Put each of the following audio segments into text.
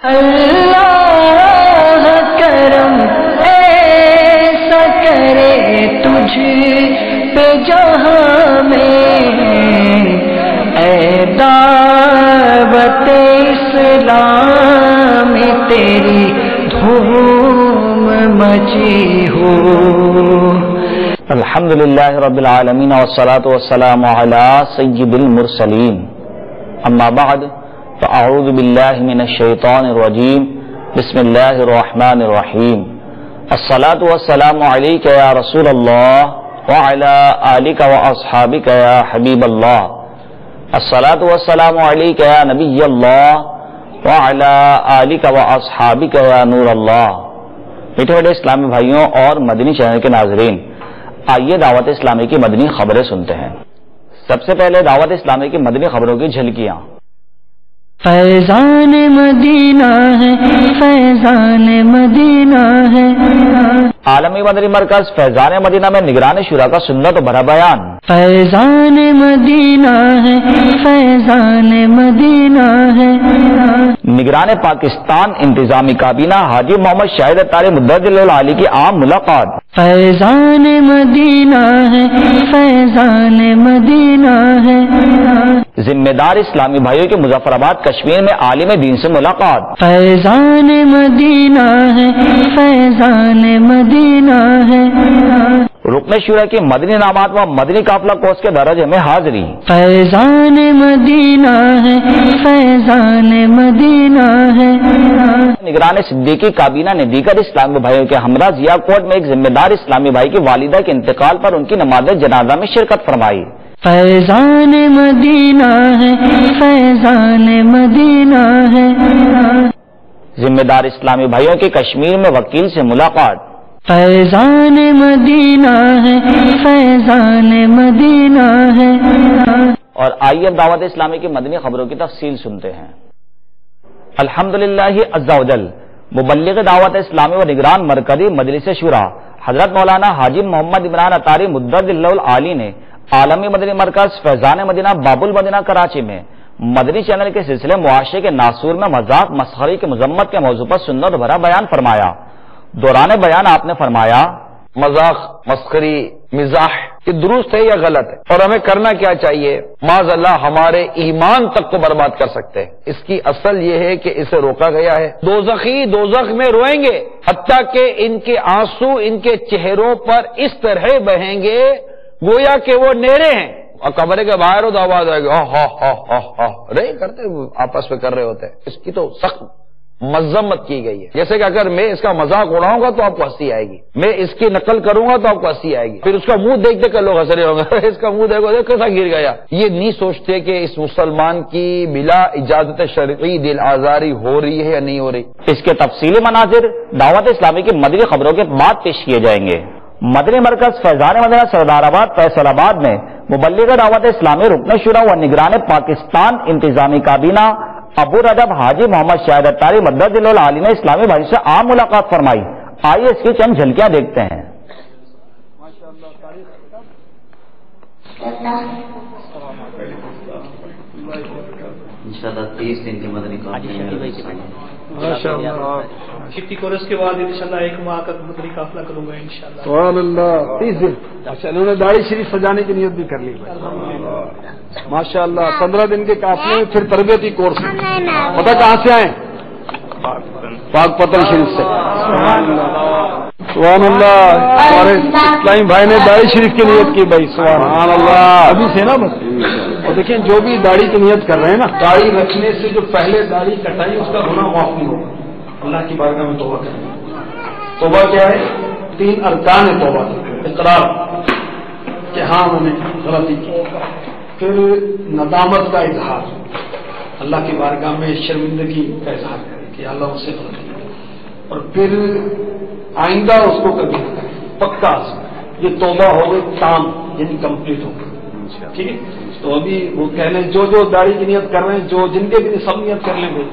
اللہ کرم ایسا کرے تجھ پہ جہاں میں، اے دعوت اسلام تیری دھوم مچی ہو۔ الحمدللہ رب العالمین والصلاة والسلام علی سید المرسلین، اما بعد فاعوذ باللہ من الشیطان الرجیم، بسم اللہ الرحمن الرحیم۔ الصلاة والسلام علیک یا رسول اللہ وعلی آلک واصحابک یا حبیب اللہ، الصلاة والسلام علیک یا نبی اللہ وعلی آلک واصحابک یا نور اللہ۔ میٹھے بڑے اسلامی بھائیوں اور مدنی چینل کے ناظرین، آئیے دعوت اسلامی کی مدنی خبریں سنتے ہیں۔ سب سے پہلے دعوت اسلامی کی مدنی خبروں کی جھلکیاں۔ فیضان مدینہ ہے، فیضان مدینہ ہے، عالمی مدنی مرکز فیضان مدینہ میں نگران شورا کا سنت و بھرا بیان۔ فیضان مدینہ ہے، فیضان مدینہ ہے، نگران پاکستان انتظامی کابینہ حاجی محمد شاہد اتاری مدعی العالی کی عام ملاقات۔ فیضان مدینہ ہے، فیضان مدینہ ہے، ذمہ دار اسلامی بھائیوں کی مظفر آباد کشمیر میں عالم دین سے ملاقات۔ فیضان مدینہ ہے، فیضان مدینہ ہے، رکن شورا کی مدنی انعامات و مدنی قافلہ کورس کے درجے میں حاضری۔ فیضان مدینہ ہے، فیضان مدینہ ہے، نگران صدیقی کابینہ نے دیگر اسلامی بھائیوں کے ہمراہ ضیاء کوٹ میں ایک ذمہ دار اسلامی بھائی کی والدہ کے انتقال پر ان کی نماز جنازہ میں شرکت فرمائی۔ فیضان مدینہ ہے، فیضان مدینہ ہے، ذمہ دار اسلامی بھائیوں کی کشمیر میں وکیل سے ملاقات۔ فیضان مدینہ ہے، فیضان مدینہ ہے۔ اور آئیے اب دعوت اسلامی کی مدنی خبروں کی تفصیل سنتے ہیں۔ الحمدللہ عز و جل مبلغ دعوت اسلامی و نگران مرکزی مجلس شورا حضرت مولانا حاجی محمد عمران اتاری مدعی العالی نے عالمی مدنی مرکز فیضان مدینہ باب المدینہ کراچی میں مدنی چینل کے سلسلے معاشرے کے ناسور میں مذاق مسخری کی مذمت کے موضوع پر سنت بھرا بیان فرمایا۔ دوران بیان آپ نے فرمایا، مذاق مسخری مزاح یہ درست ہے یا غلط ہے، اور ہمیں کرنا کیا چاہیے؟ معاذ اللہ ہمارے ایمان تک کو برباد کر سکتے ہیں۔ اس کی اصل یہ ہے کہ اسے روکا گیا ہے۔ دوزخی دوزخ میں روئیں گے، حتیٰ کہ ان کے آنسو ان کے چہروں پر اس طرح بہیں گے گویا کہ وہ نیرے ہیں، اور کمرے کے باہر ہو تو آواز آئے گی رہے کرتے آپس میں کر رہے ہوتے ہیں۔ اس کی تو سخت مذمت کی گئی ہے۔ جیسے کہ اگر میں اس کا مذاق اڑاؤں گا تو آپ کو ہنسی آئے گی، میں اس کی نقل کروں گا تو آپ کو ہنسی آئے گی، پھر اس کا منہ دیکھ دیکھ کر لوگ ہنس رہے ہوں گے اس کا منہ دیکھو دیکھ کیسا گر گیا۔ یہ نہیں سوچتے کہ اس مسلمان کی بلا اجازت شرعی دل آزاری ہو رہی ہے یا نہیں ہو رہی۔ اس کے تفصیلی مناظر دعوت اسلامی کی مدنی خبروں کے بعد پیش کیے جائیں گے۔ مدنی مرکز فیضان مدینہ سردار آباد فیصل آباد میں مبلغ دعوت اسلامی رکن شورا و نگران پاکستان انتظامی کابینہ ابو رجب حاجی محمد شاہد اتاری مدعی العالی نے اسلامی بھائی سے عام ملاقات فرمائی۔ آئیے اس کی چند جھلکیاں دیکھتے ہیں۔ انشاءاللہ 30 دن کے مدنی قافلے چھٹی کورس کے بعد انشاءاللہ 1 ماہ کا مدنی قافلہ کروں گا انشاءاللہ۔ سبحان اللہ 30 دن اچھا، انہوں نے داڑھی شریف سجانے کی نیت بھی کر لی ماشاء اللہ۔ 15 دن کے قافلے میں پھر تربیتی کورس، پتہ کہاں سے آئے؟ پاک پتن شریف سے۔ سبحان اللہ، ہمارے اسلامی بھائی نے داڑھی شریف کی نیت کی بھائی، سبحان اللہ۔ ابھی سے نا بس، اور دیکھیں جو بھی داڑھی کی نیت کر رہے ہیں نا، داڑھی رکھنے سے جو پہلے داڑھی کٹائی اس کا گناہ معاف نہیں ہوگا، اللہ کی بارگاہ میں توبہ کریں۔ توبہ کیا ہے؟ 3 ارکان ہے توبہ کے: اقرار کہ ہاں میں نے غلطی کی، پھر ندامت کا اظہار، اللہ کی بارگاہ میں شرمندگی کا اظہار کریں کہ اللہ مجھ سے غلطی، اور پھر آئندہ اس کو کبھی نہ کریں، پکا۔ یہ توبہ ہو گئی تام، یعنی کمپلیٹ ہو گئی، ٹھیک ہے؟ تو ابھی وہ کہہ لیں جو داڑھی کی نیت کر رہے ہیں، جو جن کے بھی سب نیت کر لیں گے،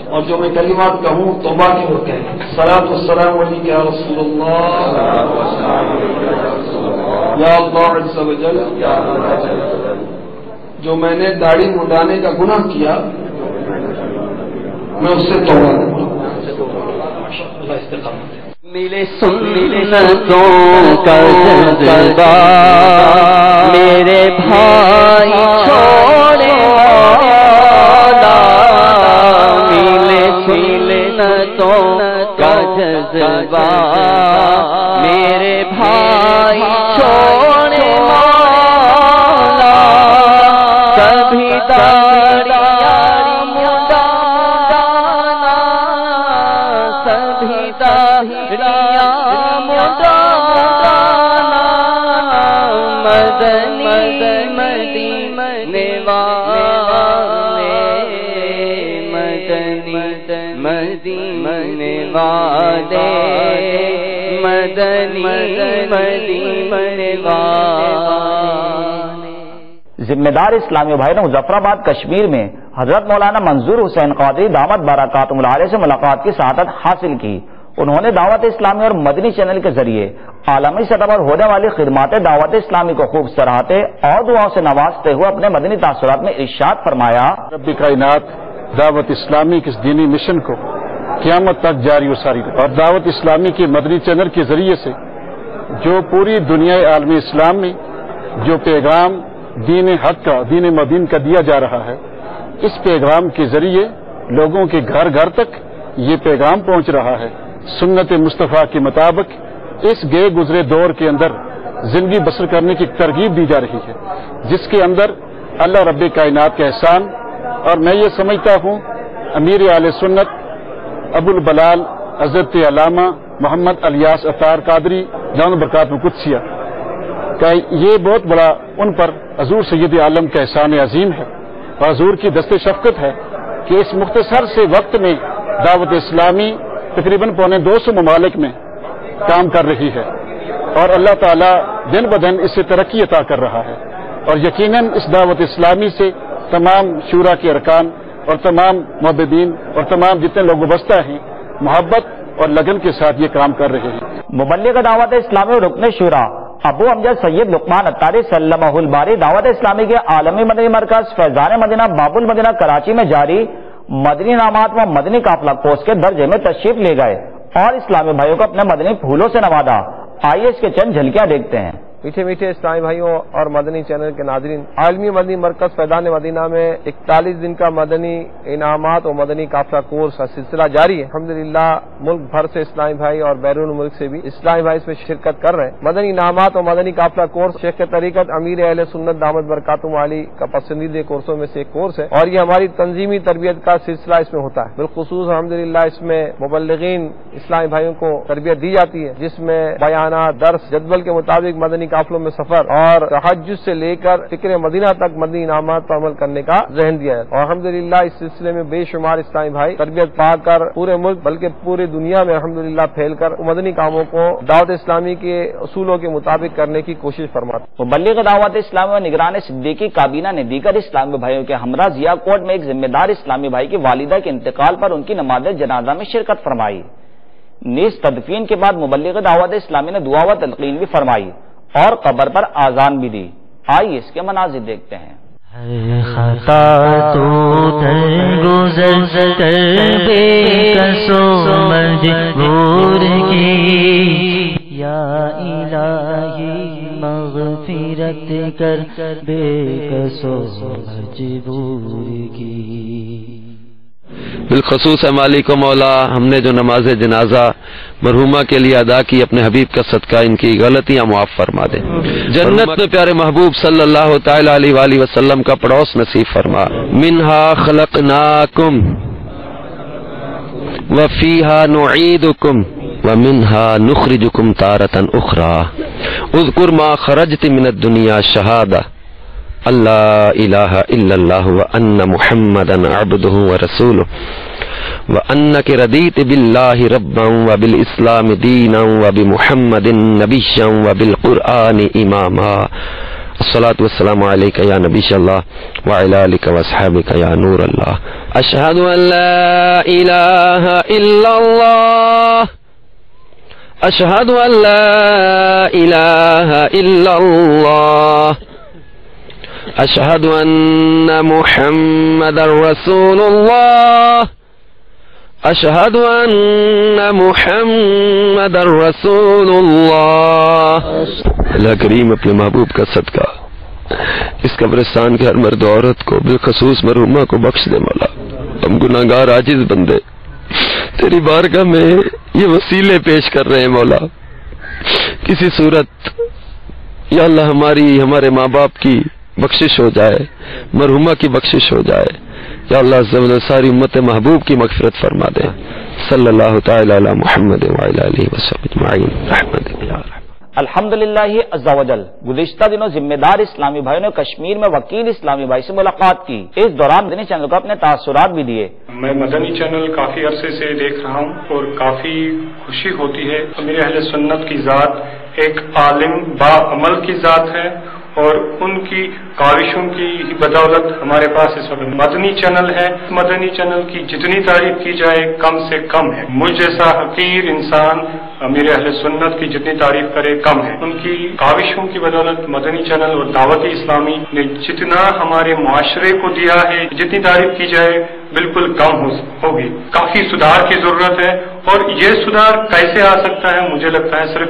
اور جو میں کلمات کہوں توبہ کی وہ کہیں، صلاۃ والسلام علیک یا رسول اللہ، یا اللہ عز و جل، جو میں نے داڑھی منڈانے کا گناہ کیا میں اس سے توبہ کروں، اللہ استقامت دے۔ ملے سنتوں کا جذبہ میرے بھائی چھوڑے مولا، ملے سنتوں کا جذبہ میرے بھائی چھوڑے مولا، کبھی داڑیاں مڈانا، کبھی داڑیاں مڈانا، مدنی مدینے والے، مدنی مدینے والے، مدنی مدینے والے۔ ذمہ دار اسلامی بھائی نے مظفر آباد کشمیر میں حضرت مولانا منظور حسین قادری دامت برکاتہم العالیہ سے ملاقات کی سعادت حاصل کی۔ انہوں نے دعوت اسلامی اور مدنی چینل کے ذریعے عالمی سطح پر ہونے والی خدمات دعوت اسلامی کو خوب سراہتے اور دعاؤں سے نوازتے ہوئے اپنے مدنی تاثرات میں ارشاد فرمایا، رب کائنات دعوت اسلامی کے اس دینی مشن کو قیامت تک جاری و ساری رکھے، اور دعوت اسلامی کے مدنی چینل کے ذریعے سے جو پوری دنیا عالمی اسلام میں جو پیغام دین حق کا، دین مبین کا دیا جا رہا ہے، اس پیغام کے ذریعے لوگوں کے گھر گھر تک یہ پیغام پہنچ رہا ہے۔ سنت مصطفیٰ کے مطابق اس گئے گزرے دور کے اندر زندگی بسر کرنے کی ترغیب دی جا رہی ہے، جس کے اندر اللہ رب کائنات کا احسان، اور میں یہ سمجھتا ہوں امیر اہل سنت ابو البلال حضرت علامہ محمد الیاس اطہار قادری جان برکاتہ قدسیہ کا یہ بہت بڑا ان پر حضور سید عالم کا احسان عظیم ہے، اور حضور کی دست شفقت ہے کہ اس مختصر سے وقت میں دعوت اسلامی تقریباً 250 ممالک میں کام کر رہی ہے، اور اللہ تعالیٰ دن بدن اس سے ترقی عطا کر رہا ہے، اور یقیناً اس دعوت اسلامی سے تمام شورا کے ارکان اور تمام محبین اور تمام جتنے لوگ وابستہ ہیں محبت اور لگن کے ساتھ یہ کام کر رہے ہیں۔ مبلغ دعوت اسلامی اور رکن شورا ابو امجد سید لقمان اتاری سلمہ الباری دعوت اسلامی کے عالمی مدنی مرکز فیضان مدینہ باب المدینہ کراچی میں جاری مدنی انعامات و مدنی قافلہ کورس کے درجے میں تشریف لے گئے اور اسلامی بھائیوں کو اپنے مدنی پھولوں سے نوازا۔ آئیے اس کے چند جھلکیاں دیکھتے ہیں۔ میٹھے میٹھے اسلامی بھائیوں اور مدنی چینل کے ناظرین، عالمی مدنی مرکز فیضان مدینہ میں 41 دن کا مدنی انعامات اور مدنی قافلہ کورس کا سلسلہ جاری ہے۔ الحمدللہ ملک بھر سے اسلامی بھائی اور بیرون ملک سے بھی اسلامی بھائی اس میں شرکت کر رہے ہیں۔ مدنی انعامات اور مدنی قافلہ کورس شیخ طریقت امیر اہل سنت دامت برکاتہم عالی کا پسندیدہ کورسوں میں سے ایک کورس ہے، اور یہ ہماری تنظیمی تربیت کا سلسلہ اس میں ہوتا ہے۔ بالخصوص الحمدللہ اس میں مبلغین اسلامی بھائیوں کو تربیت دی جاتی ہے، جس میں بیانات، درس، جدول کے مطابق مدنی قافلوں میں سفر اور تہجد سے لے کر فکر مدینہ تک مدنی انعامات پر عمل کرنے کا ذہن دیا ہے، اور الحمدللہ اس سلسلے میں بے شمار اسلامی بھائی تربیت پا کر پورے ملک بلکہ پوری دنیا میں الحمدللہ پھیل کر مدنی کاموں کو دعوت اسلامی کے اصولوں کے مطابق کرنے کی کوشش فرماتے ہیں۔ مبلغ دعوت اسلامی و نگران صدیقی کابینہ نے دیگر اسلامی بھائیوں کے ہمراہ ضیاء کوٹ میں ایک ذمہ دار اسلامی بھائی کی والدہ کے انتقال پر ان کی نماز جنازہ میں شرکت فرمائی۔ نیز تدفین کے بعد مبلغ دعوت اسلامی نے دعا و تلقین بھی فرمائی اور قبر پر آذان بھی دی۔ آئیے اس کے مناظر دیکھتے ہیں۔ ہر خطا تو درگزر کر بے کسو مجبور کی، یا الہی مغفرت کر بے کسو مجبور کی۔ بالخصوص مالک و مولا، ہم نے جو نماز جنازہ مرحومہ کے لیے ادا کی، اپنے حبیب کا صدقہ ان کی غلطیاں معاف فرما دے، جنت میں پیارے محبوب صلی اللہ تعالی علیہ وآلہ وسلم کا پڑوس نصیب فرما۔ منہا خلقناکم وفیہا نعیدکم ومنہا نخرجکم تارۃ اخری، اذکر ما خرجت من الدنیا شہادہ اللہ الہ الا اللہ وان محمدا عبدہ ورسولہ وانک رضیت باللہ ربا وبالاسلام دینا وبمحمد نبیا وبالقرآن اماما۔ الصلاۃ والسلام علیک یا نبی اللہ وعلی آلک واصحابک یا نور اللہ۔ اشہد ان لا الہ الا اللہ، اشہد ان لا الہ الا اللہ، اشہد ان محمد رسول اللہ، اشہد ان محمد رسول اللہ. اللہ کریم اپنے محبوب کا صدقہ اس قبرستان کے ہر مرد و عورت کو بالخصوص مرحومہ کو بخش دے مولا. ہم گناہگار عاجز بندے تیری بارگاہ میں یہ وسیلے پیش کر رہے ہیں مولا. کسی صورت یا اللہ ہمارے ماں باپ کی بخشش ہو جائے, مرحومہ کی بخشش ہو جائے. یا اللہ عز و جل ساری امت محبوب کی مغفرت فرما دے. صلی اللہ تعالی علی محمد وعلی آلہ وصحبہ اجمعین رحمت اللہ. الحمدللہ عز و جل. گزشتہ دنوں ذمہ دار اسلامی بھائیوں نے کشمیر میں وکیل اسلامی بھائی سے ملاقات کی. اس دوران مدنی چینل کو اپنے تاثرات بھی دیے. میں مدنی چینل کافی عرصے سے دیکھ رہا ہوں اور کافی خوشی ہوتی ہے. میرے اہل سنت کی ذات ایک عالم با عمل کی ذات ہے اور ان کی کاوشوں کی بدولت ہمارے پاس اس وقت مدنی چینل ہے. مدنی چینل کی جتنی تعریف کی جائے کم سے کم ہے. مجھ جیسا حقیر انسان میرے اہل سنت کی جتنی تعریف کرے کم ہے. ان کی کاوشوں کی بدولت مدنی چینل اور دعوت اسلامی نے جتنا ہمارے معاشرے کو دیا ہے, جتنی تعریف کی جائے بالکل کم ہوگی. کافی سدھار کی ضرورت ہے اور یہ سدھار کیسے آ سکتا ہے؟ مجھے لگتا ہے صرف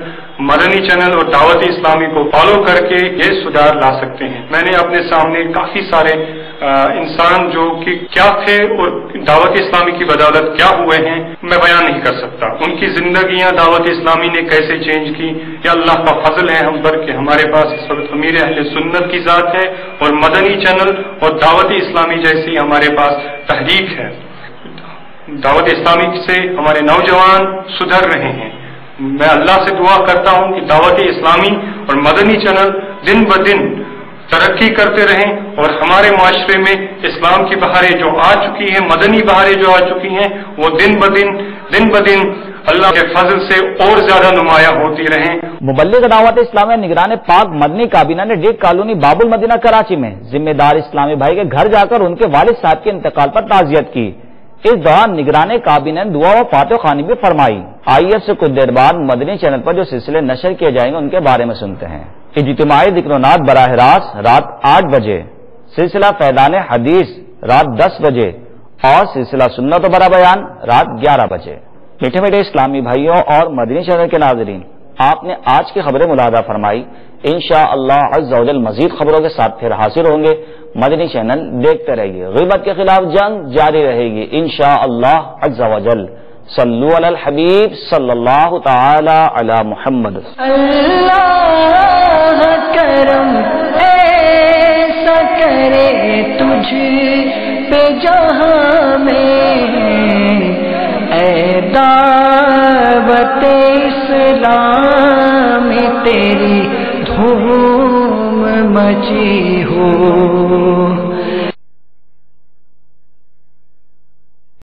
مدنی چینل اور دعوت اسلامی کو فالو کر کے یہ سدھار لا سکتے ہیں. میں نے اپنے سامنے کافی سارے انسان جو کہ کیا تھے اور دعوت اسلامی کی بدولت کیا ہوئے ہیں میں بیان نہیں کر سکتا. ان کی زندگیاں دعوت اسلامی نے کیسے چینج کی. یا اللہ کا فضل ہے ہم پر کہ ہمارے پاس اس وقت امیر اہل سنت کی ذات ہے اور مدنی چینل اور دعوت اسلامی جیسی ہمارے پاس تحریک ہے. دعوت اسلامی سے ہمارے نوجوان سدھر رہے ہیں. میں اللہ سے دعا کرتا ہوں کہ دعوت اسلامی اور مدنی چینل دن بدن ترقی کرتے رہیں اور ہمارے معاشرے میں اسلام کی بہاریں جو آ چکی ہیں, مدنی بہاریں جو آ چکی ہیں, وہ دن بدن اللہ کے فضل سے اور زیادہ نمایاں ہوتی رہیں. مبلغ دعوت اسلامی نگران پاک مدنی کابینہ نے ڈیک کالونی باب المدینہ کراچی میں ذمہ دار اسلامی بھائی کے گھر جا کر ان کے والد صاحب کے انتقال پر تعزیت کی. اس دوران نگران کابینہ نے دعا و فاتح خوانی بھی فرمائی. آئیے سے کچھ دیر بعد مدنی چینل پر جو سلسلے نشر کیے جائیں گے ان کے بارے میں سنتے ہیں. اجتماعی ذکر و نات براہ راست رات 8 بجے, سلسلہ فیضان حدیث رات 10 بجے اور سلسلہ سنت و برا بیان رات 11 بجے. میٹھے میٹھے اسلامی بھائیوں اور مدنی چینل کے ناظرین, آپ نے آج کی خبریں ملاحظہ فرمائی. انشاءاللہ عز و جل مزید خبروں کے ساتھ پھر حاضر ہوں گے. مدنی چینل دیکھتے رہیے. غیبت کے خلاف جنگ جاری رہے گی انشاءاللہ عز و جل. صلو علی الحبیب صلی اللہ تعالی علی محمد. اللہ کرم ایسا کرے تجھ پہ جہاں میں, اے دعوت اسلام تیری دھوم مچی ہو.